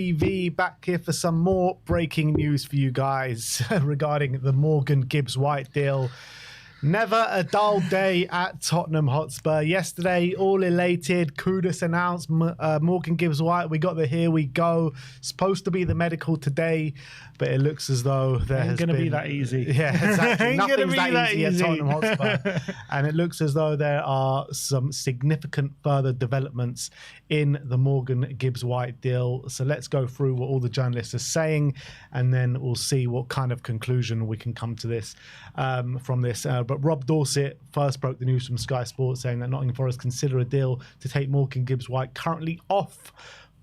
TV back here for some more breaking news for you guys regarding the Morgan Gibbs-White deal. Never a dull day at Tottenham Hotspur. Yesterday, all elated, Kudus announced Morgan Gibbs-White. We got the here we go. Supposed to be the medical today, but it looks as though there has been... Ain't gonna be that easy. Yeah, exactly. Nothing's that easy at Tottenham Hotspur. And it looks as though there are some significant further developments in the Morgan Gibbs-White deal. So let's go through what all the journalists are saying, and then we'll see what kind of conclusion we can come to this from this. But Rob Dorset first broke the news from Sky Sports, saying that Nottingham Forest consider a deal to take Morgan Gibbs-White currently off.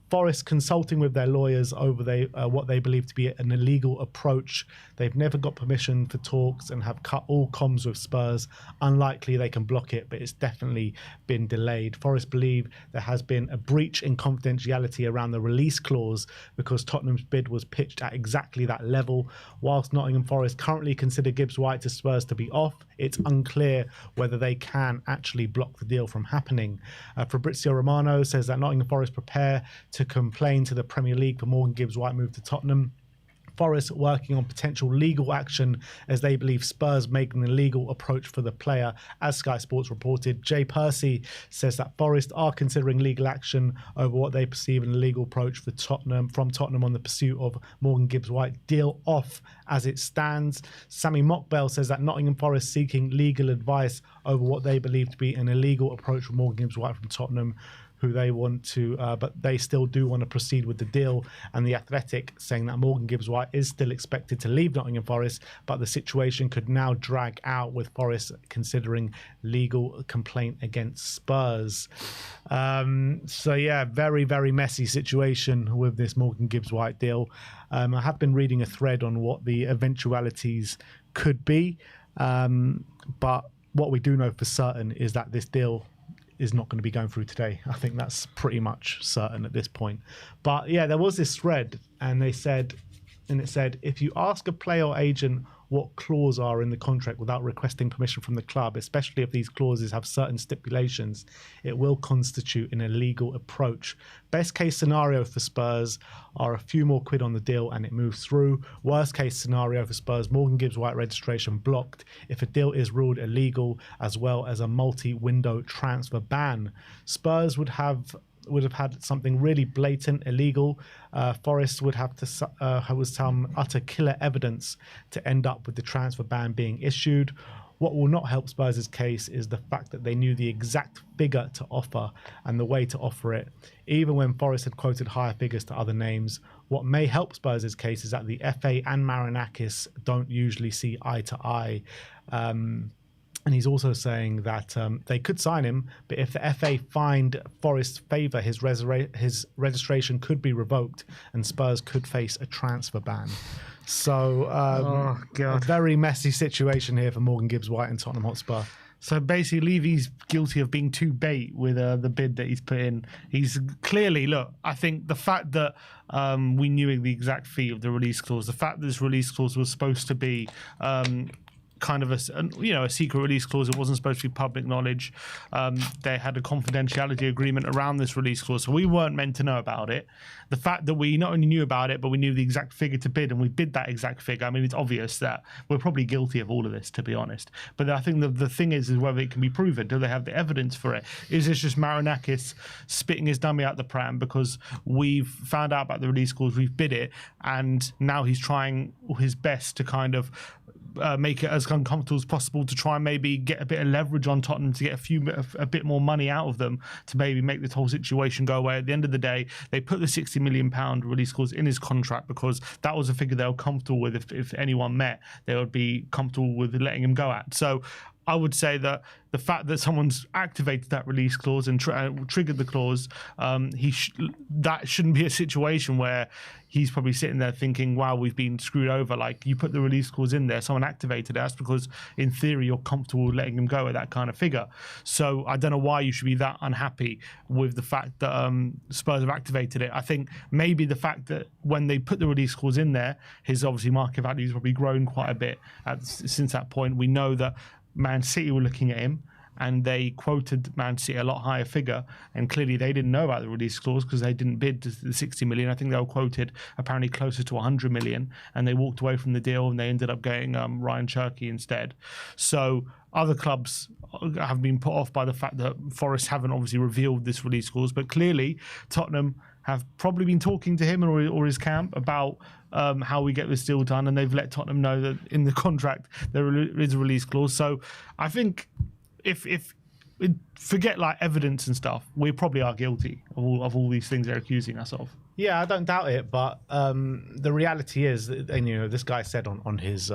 Forest consulting with their lawyers over what they believe to be an illegal approach. They've never got permission for talks and have cut all comms with Spurs. Unlikely they can block it, but it's definitely been delayed. Forest believe there has been a breach in confidentiality around the release clause because Tottenham's bid was pitched at exactly that level. Whilst Nottingham Forest currently consider Gibbs-White to Spurs to be off, it's unclear whether they can actually block the deal from happening. Fabrizio Romano says that Nottingham Forest prepare to complain to the Premier League for Morgan Gibbs-White move to Tottenham. Forest working on potential legal action as they believe Spurs making an illegal approach for the player, as Sky Sports reported. Jay Percy says that Forest are considering legal action over what they perceive an illegal approach for Tottenham on the pursuit of Morgan Gibbs-White. Deal off as it stands. Sammy Mockbell says that Nottingham Forest seeking legal advice over what they believe to be an illegal approach for Morgan Gibbs-White from Tottenham, who they want to, but they still do want to proceed with the deal. And The Athletic saying that Morgan Gibbs-White is still expected to leave Nottingham Forest, but the situation could now drag out with Forest considering legal complaint against Spurs. So yeah, very, very messy situation with this Morgan Gibbs-White deal. I have been reading a thread on what the eventualities could be, but what we do know for certain is that this deal is not going to be going through today. I think that's pretty much certain at this point. But yeah, there was this thread, and it said, if you ask a player or agent what clauses are in the contract without requesting permission from the club, especially if these clauses have certain stipulations, it will constitute an illegal approach. Best case scenario for Spurs are a few more quid on the deal and it moves through. Worst case scenario for Spurs, Morgan Gibbs-White registration blocked if a deal is ruled illegal, as well as a multi-window transfer ban. Spurs would have had something really blatant illegal. Forest would have to have some utter killer evidence to end up with the transfer ban being issued. What will not help Spurs' case is the fact that they knew the exact figure to offer and the way to offer it, even when Forest had quoted higher figures to other names. What may help Spurs' case is that the FA and Marinakis don't usually see eye to eye. And he's also saying that they could sign him, but if the FA find Forest's favour, his registration could be revoked and Spurs could face a transfer ban. So a very messy situation here for Morgan Gibbs-White and Tottenham Hotspur. So basically, Levy's guilty of being too bait with the bid that he's put in. He's clearly, look, I think the fact that we knew the exact fee of the release clause, the fact that this release clause was supposed to be kind of a secret release clause. It wasn't supposed to be public knowledge. They had a confidentiality agreement around this release clause, so we weren't meant to know about it. The fact that we not only knew about it, but we knew the exact figure to bid, and we bid that exact figure. I mean, it's obvious that we're probably guilty of all of this, to be honest. But I think the thing is whether it can be proven. Do they have the evidence for it? Is this just Marinakis spitting his dummy out the pram because we've found out about the release clause, we've bid it, and now he's trying his best to kind of make it as uncomfortable as possible to try and maybe get a bit of leverage on Tottenham to get a bit more money out of them to maybe make this whole situation go away. At the end of the day, they put the £60 million release clause in his contract because that was a figure they were comfortable with. If anyone met, they would be comfortable with letting him go at. So I would say that the fact that someone's activated that release clause and triggered the clause, that shouldn't be a situation where he's probably sitting there thinking, wow, we've been screwed over. Like, you put the release clause in there, someone activated it. That's because, in theory, you're comfortable with letting him go at that kind of figure. So I don't know why you should be that unhappy with the fact that Spurs have activated it. I think maybe the fact that when they put the release clause in there, his obviously market value has probably grown quite a bit since that point. We know that Man City were looking at him, and they quoted Man City a lot higher figure, and clearly they didn't know about the release clause because they didn't bid the 60 million. I think they were quoted apparently closer to 100 million, and they walked away from the deal and they ended up getting Ryan Cherky instead. So other clubs have been put off by the fact that Forest haven't obviously revealed this release clause, but clearly Tottenham have probably been talking to him or his camp about how we get this deal done, and they've let Tottenham know that in the contract there is a release clause. So I think if forget like evidence and stuff, we probably are guilty of all these things they're accusing us of. Yeah, I don't doubt it, but the reality is, and you know, this guy said on his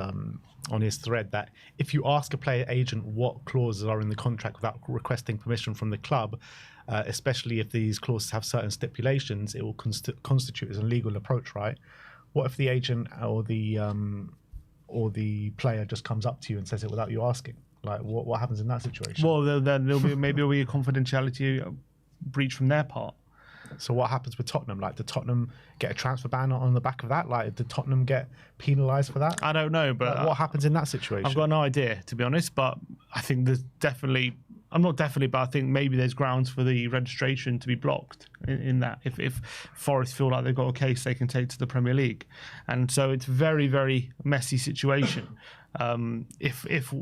thread that if you ask a player agent what clauses are in the contract without requesting permission from the club, especially if these clauses have certain stipulations, it will constitute as an illegal approach, right? What if the agent or the player just comes up to you and says it without you asking? Like, what happens in that situation? Well, then maybe there'll be a confidentiality breach from their part. So what happens with Tottenham? Like, did Tottenham get a transfer ban on the back of that? Like, did Tottenham get penalised for that? I don't know, but like, what happens in that situation? I've got no idea, to be honest, but I think there's definitely... but I think maybe there's grounds for the registration to be blocked in that if Forest feel like they've got a case they can take to the Premier League. And so it's a very, very messy situation. If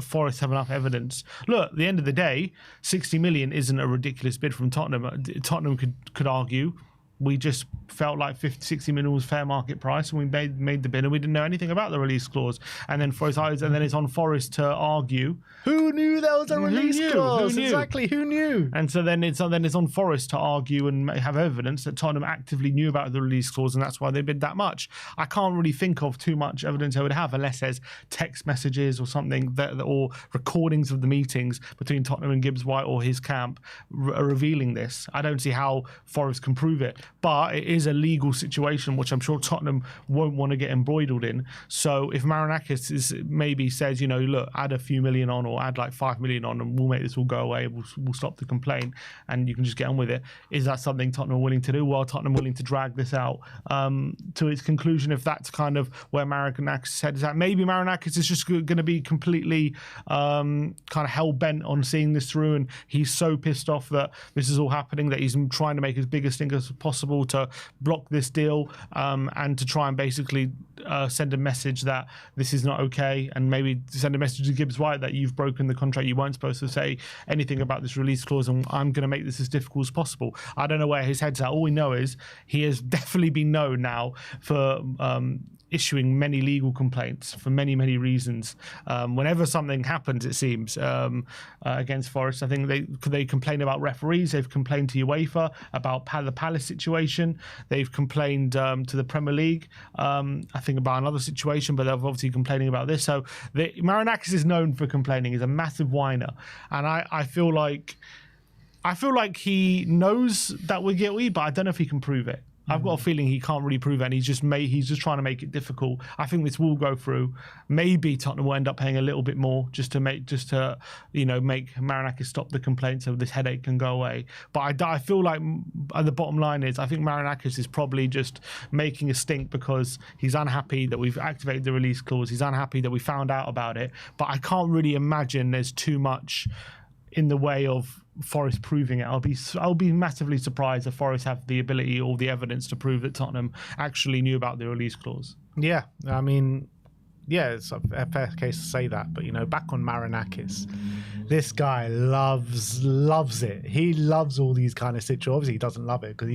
Forest have enough evidence, look, at the end of the day, 60 million isn't a ridiculous bid from Tottenham. Tottenham could argue, we just felt like 60 million was fair market price, and we made the bid, and we didn't know anything about the release clause. And then it's on Forest to argue. Who knew there was a release clause? Who knew? Exactly, who knew? And so then it's on Forest to argue and have evidence that Tottenham actively knew about the release clause, and that's why they bid that much. I can't really think of too much evidence I would have unless there's text messages or something or recordings of the meetings between Tottenham and Gibbs White or his camp revealing this. I don't see how Forest can prove it. But it is a legal situation, which I'm sure Tottenham won't want to get embroiled in. So if Marinakis maybe says, you know, look, add a few million on or add like 5 million on and we'll make this all go away, we'll stop the complaint and you can just get on with it. Is that something Tottenham are willing to do? Well, Tottenham are willing to drag this out to its conclusion if that's kind of where Marinakis' head is at. Maybe Marinakis is just going to be completely kind of hell-bent on seeing this through, and he's so pissed off that this is all happening that he's trying to make as big a stink as possible to block this deal and to try and basically send a message that this is not okay, and maybe send a message to Gibbs White that you've broken the contract, you weren't supposed to say anything about this release clause, and I'm going to make this as difficult as possible. I don't know where his head's at. All we know is he has definitely been known now for issuing many legal complaints for many, many reasons. Whenever something happens, it seems, against Forest, I think they complain about referees. They've complained to UEFA about the Palace situation. They've complained to the Premier League, I think, about another situation, but they're obviously complaining about this. So Marinakis is known for complaining. He's a massive whiner. And I feel like he knows that we're guilty, but I don't know if he can prove it. I've got a feeling he can't really prove it, and he's just trying to make it difficult. I think this will go through. Maybe Tottenham will end up paying a little bit more just to make Marinakis stop the complaints so this headache can go away. But I feel like the bottom line is I think Marinakis is probably just making a stink because he's unhappy that we've activated the release clause. He's unhappy that we found out about it. But I can't really imagine there's too much in the way of Forest proving it. I'll be massively surprised if Forest have the ability or the evidence to prove that Tottenham actually knew about the release clause. Yeah, I mean, yeah, it's a fair case to say that. But, you know, back on Marinakis, this guy loves it. He loves all these kind of situations. Obviously, he doesn't love it because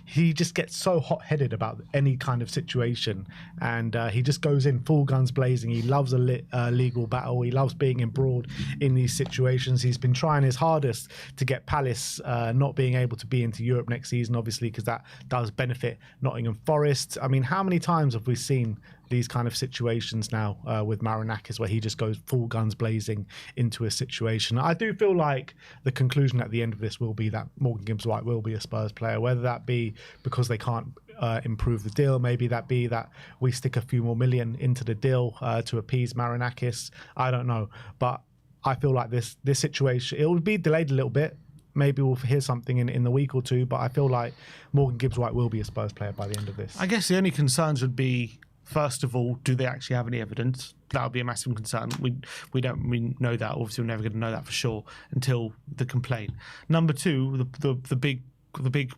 he just gets so hot-headed about any kind of situation, and he just goes in full guns blazing. He loves a legal battle. He loves being embroiled in these situations. He's been trying his hardest to get Palace not being able to be into Europe next season, obviously, because that does benefit Nottingham Forest. I mean, how many times have we seen these kind of situations now with Marinakis where he just goes full guns blazing into a situation? I do feel like the conclusion at the end of this will be that Morgan Gibbs White will be a Spurs player, whether that be because they can't improve the deal, maybe that be that we stick a few more million into the deal to appease Marinakis. I don't know, but I feel like this situation, it will be delayed a little bit. Maybe we'll hear something in the week or two, but I feel like Morgan Gibbs White will be a Spurs player by the end of this. I guess the only concerns would be first of all, do they actually have any evidence? That would be a massive concern. We know that. Obviously, we're never going to know that for sure until the complaint. Number two, the big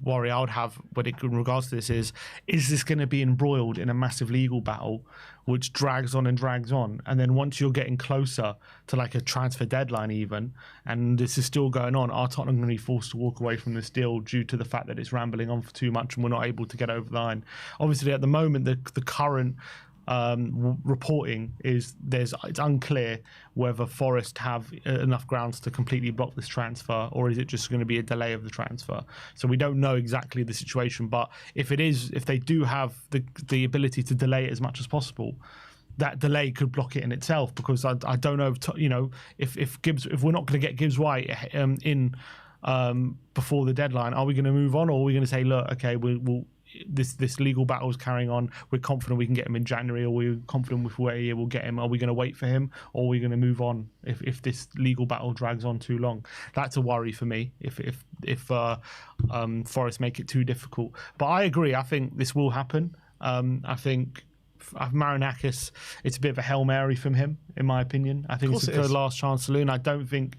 worry I would have in regards to this is this going to be embroiled in a massive legal battle which drags on and drags on, and then once you're getting closer to like a transfer deadline even, and this is still going on, are Tottenham going to be forced to walk away from this deal due to the fact that it's rambling on for too much and we're not able to get over the line? Obviously, at the moment, the current reporting is it's unclear whether Forest have enough grounds to completely block this transfer, or is it just going to be a delay of the transfer. So we don't know exactly the situation, but if they do have the ability to delay it as much as possible, that delay could block it in itself, because I don't know if we're not going to get Gibbs White in before the deadline, are we going to move on, or are we going to say, look, okay, we'll this legal battle is carrying on, we're confident we can get him in January, or we're confident with where we'll get him, are we going to wait for him, or are we going to move on if this legal battle drags on too long? That's a worry for me if Forest make it too difficult. But I agree, I think this will happen. I think Marinakis, it's a bit of a Hail Mary from him, in my opinion. I think it's a good last chance saloon. I don't think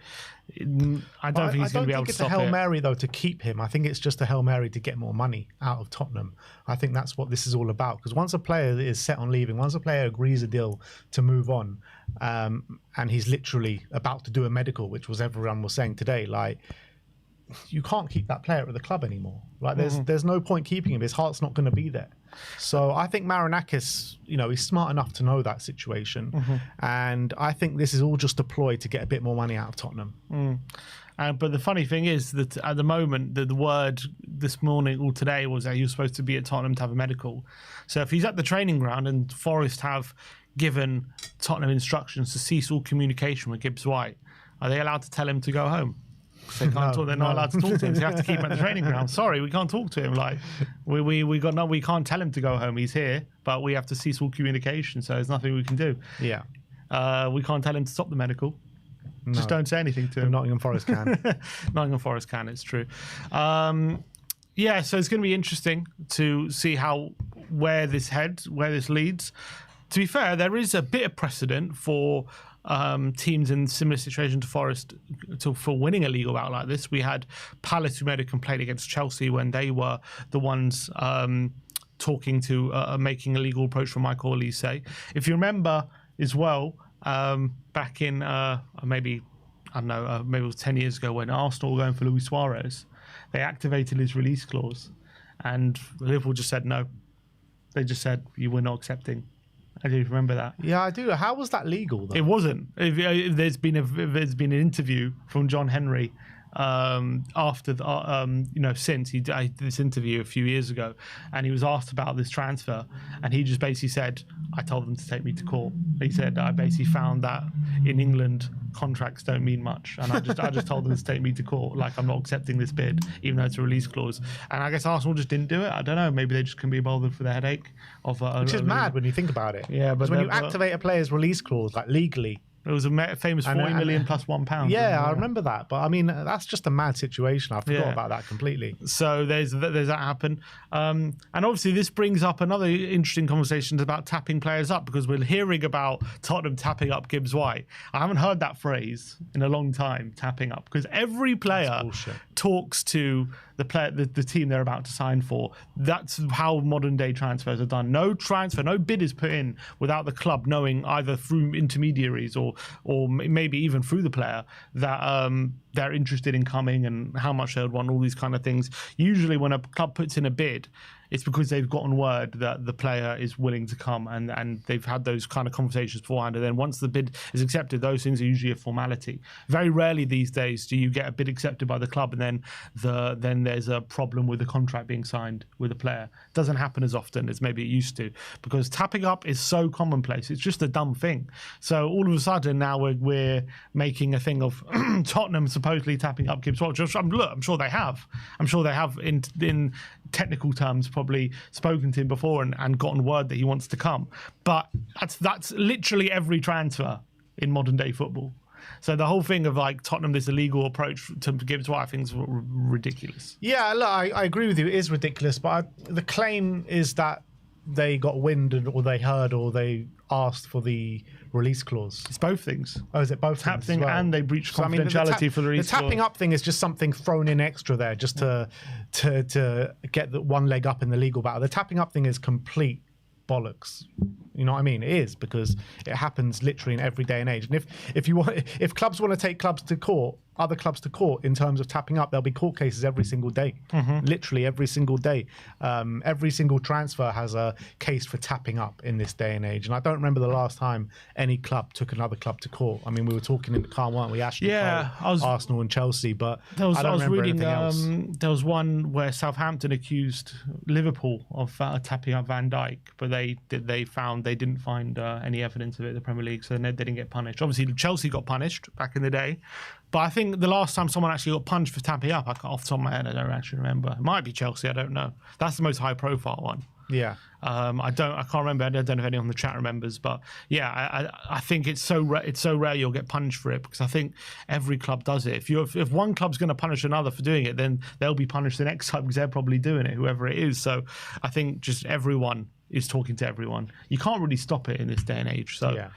he's going to be able to stop it. I think it's a Hail Mary, though, to keep him. I think it's just a Hail Mary to get more money out of Tottenham. I think that's what this is all about. Because once a player is set on leaving, once a player agrees a deal to move on, and he's literally about to do a medical, which was everyone was saying today, like, you can't keep that player at the club anymore. Like, there's no point keeping him. His heart's not going to be there. So I think Marinakis, he's smart enough to know that situation. And I think this is all just a ploy to get a bit more money out of Tottenham. But the funny thing is that at the moment, the word this morning or today was that he was supposed to be at Tottenham to have a medical. So if he's at the training ground and Forest have given Tottenham instructions to cease all communication with Gibbs White, are they allowed to tell him to go home? They can't talk, they're not allowed to talk to him. So you have to keep him at the training ground. Sorry, we can't talk to him. Like we can't tell him to go home. He's here, but we have to cease all communication. So there's nothing we can do. Yeah, we can't tell him to stop the medical. No. Just don't say anything to him. Nottingham Forest can. Nottingham Forest can. It's true. Yeah, so it's going to be interesting to see where this leads. To be fair, there is a bit of precedent for teams in similar situation to Forest for winning a legal bout like this. We had Palace, who made a complaint against Chelsea when they were the ones talking to making a legal approach from Michael Olise. If you remember as well, back in maybe it was 10 years ago, when Arsenal were going for Luis Suarez, they activated his release clause, and Liverpool just said no. They just said, you were not accepting. I do remember that. Yeah, I do. How was that legal, though? It wasn't. There's been an interview from John Henry after since he did this interview a few years ago, and he was asked about this transfer, and he just basically said, I told them to take me to court. He said, I basically found that in England contracts don't mean much, and I just told them to take me to court, like, I'm not accepting this bid, even though it's a release clause. And I guess Arsenal just didn't do it. I don't know, maybe they just couldn't be bothered for the headache of which is mad when you think about it. Yeah, but when you activate a player's release clause, like, legally, it was a famous 40 million plus £1. Yeah, I remember that. But I mean, that's just a mad situation. I forgot about that completely. So there's that happen. And obviously this brings up another interesting conversation about tapping players up, because we're hearing about Tottenham tapping up Gibbs White. I haven't heard that phrase in a long time, tapping up, because every player talks to the team they're about to sign for. That's how modern day transfers are done. No bid is put in without the club knowing, either through intermediaries or maybe even through the player, that they're interested in coming and how much they would want, all these kind of things. Usually when a club puts in a bid, it's because they've gotten word that the player is willing to come, and they've had those kind of conversations beforehand. And then once the bid is accepted, those things are usually a formality. Very rarely these days do you get a bid accepted by the club and then there's a problem with the contract being signed with the player. It doesn't happen as often as maybe it used to, because tapping up is so commonplace. It's just a dumb thing. So all of a sudden now we're making a thing of Tottenham supposedly tapping up Gibbs White. I'm sure they have. I'm sure they have in technical terms probably spoken to him before and gotten word that he wants to come. But that's literally every transfer in modern day football. So the whole thing of, like, Tottenham, this illegal approach to Gibbs White, I think is ridiculous. Yeah, look, I agree with you. It is ridiculous. But the claim is that they got wind or they heard or they asked for the release clause? It's both things. Oh, is it both Tap things thing as well? and they breached So, confidentiality for the release The tapping clause. up thing is just something thrown in extra there just to get the one leg up in the legal battle. The tapping up thing is complete bollocks. You know what I mean? It is, because it happens literally in every day and age. And if clubs want to take other clubs to court in terms of tapping up, there'll be court cases every single day. Literally every single day. Every single transfer has a case for tapping up in this day and age. And I don't remember the last time any club took another club to court. I mean, we were talking in the car, weren't we? Ashley Cole, Arsenal and Chelsea, but I was reading there was one where Southampton accused Liverpool of tapping up Van Dijk, but they didn't find any evidence of it in the Premier League, so they didn't get punished. Obviously, Chelsea got punished back in the day, but I think the last time someone actually got punished for tapping up, off the top of my head, I don't actually remember. It might be Chelsea, I don't know. That's the most high-profile one. Yeah. I can't remember. I don't know if anyone in the chat remembers, but yeah, I think it's so rare you'll get punished for it, because I think every club does it. If one club's going to punish another for doing it, then they'll be punished the next time because they're probably doing it, whoever it is. So I think just everyone is talking to everyone. You can't really stop it in this day and age. So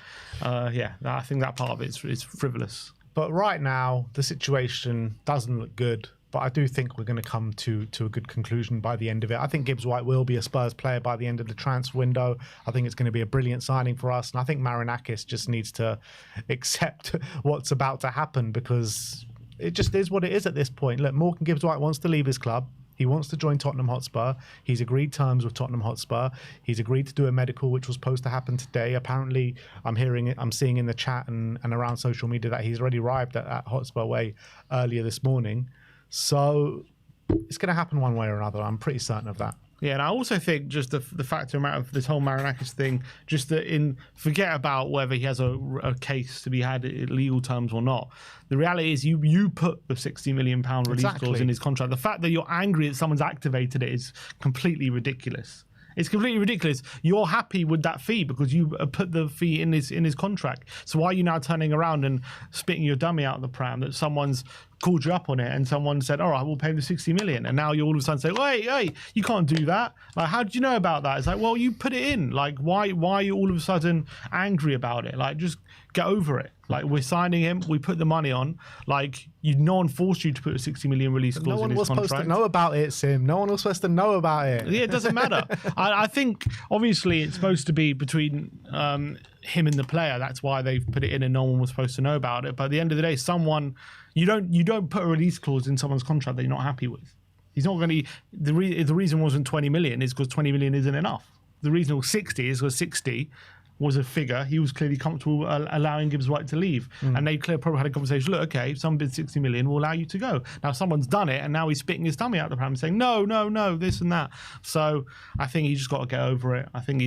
I think that part of it is frivolous. But right now, the situation doesn't look good. But I do think we're going to come to a good conclusion by the end of it. I think Gibbs White will be a Spurs player by the end of the transfer window. I think it's going to be a brilliant signing for us. And I think Marinakis just needs to accept what's about to happen, because it just is what it is at this point. Look, Morgan Gibbs White wants to leave his club. He wants to join Tottenham Hotspur. He's agreed terms with Tottenham Hotspur. He's agreed to do a medical, which was supposed to happen today. Apparently, I'm seeing in the chat and around social media that he's already arrived at Hotspur Way earlier this morning. So it's going to happen one way or another. I'm pretty certain of that. Yeah, and I also think just the factor of this whole Marinakis thing, just that forget about whether he has a case to be had in legal terms or not. The reality is you put the £60 million release clause in his contract. The fact that you're angry that someone's activated it is completely ridiculous. It's completely ridiculous. You're happy with that fee because you put the fee in his contract. So why are you now turning around and spitting your dummy out of the pram that someone's called you up on it and someone said, all right, we'll pay the 60 million. And now you all of a sudden say, hey, you can't do that. Like, how did you know about that? It's like, well, you put it in. Like, why are you all of a sudden angry about it? Like, just get over it. Like, we're signing him. We put the money on. Like, no one forced you to put a 60 million release clause in his contract. No one was supposed to know about it, Sim. No one was supposed to know about it. Yeah, it doesn't matter. I think, obviously, it's supposed to be between him and the player. That's why they've put it in and no one was supposed to know about it. But at the end of the day, you don't put a release clause in someone's contract that you're not happy with. He's not going to. The reason wasn't 20 million is because 20 million isn't enough. The reason it was 60 is because 60 was a figure he was clearly comfortable allowing Gibbs White to leave. And they clearly probably had a conversation. Look, okay, if someone bids 60 million, we'll allow you to go. Now someone's done it, and now he's spitting his tummy out the pram and saying no, this and that. So I think he's just got to get over it. I think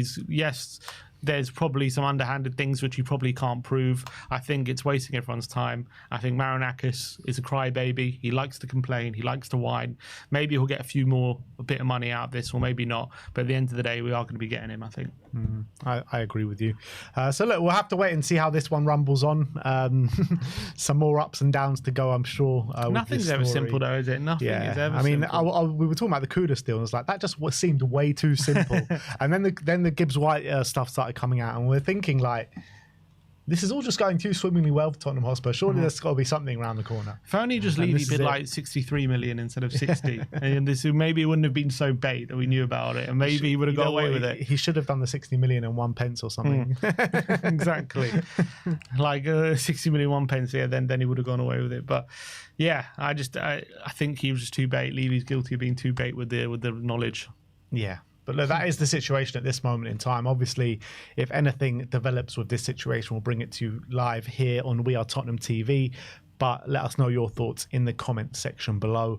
there's probably some underhanded things which you probably can't prove. I think it's wasting everyone's time. I think Marinakis is a crybaby. He likes to complain. He likes to whine. Maybe he'll get a bit of money out of this, or maybe not. But at the end of the day, we are going to be getting him, I think. I agree with you. So look, we'll have to wait and see how this one rumbles on. Some more ups and downs to go, I'm sure. Nothing's ever simple, though, is it? Nothing is ever simple. We were talking about the Kudus deal, and it's like that just seemed way too simple. And then the Gibbs White stuff started coming out, and we're thinking like, this is all just going too swimmingly well for Tottenham Hotspur. Surely there's got to be something around the corner. If only just Levy bid like 63 million instead of 60. And maybe it wouldn't have been so bait that we knew about it. And maybe he would have got away with it. He should have done the 60 million and 1 pence or something. Exactly. Like 60 million, 1 pence. Yeah, then he would have gone away with it. But yeah, I think he was just too bait. Levy's guilty of being too bait with the knowledge. Yeah. But look, that is the situation at this moment in time. Obviously, if anything develops with this situation, we'll bring it to you live here on We Are Tottenham TV. But let us know your thoughts in the comment section below.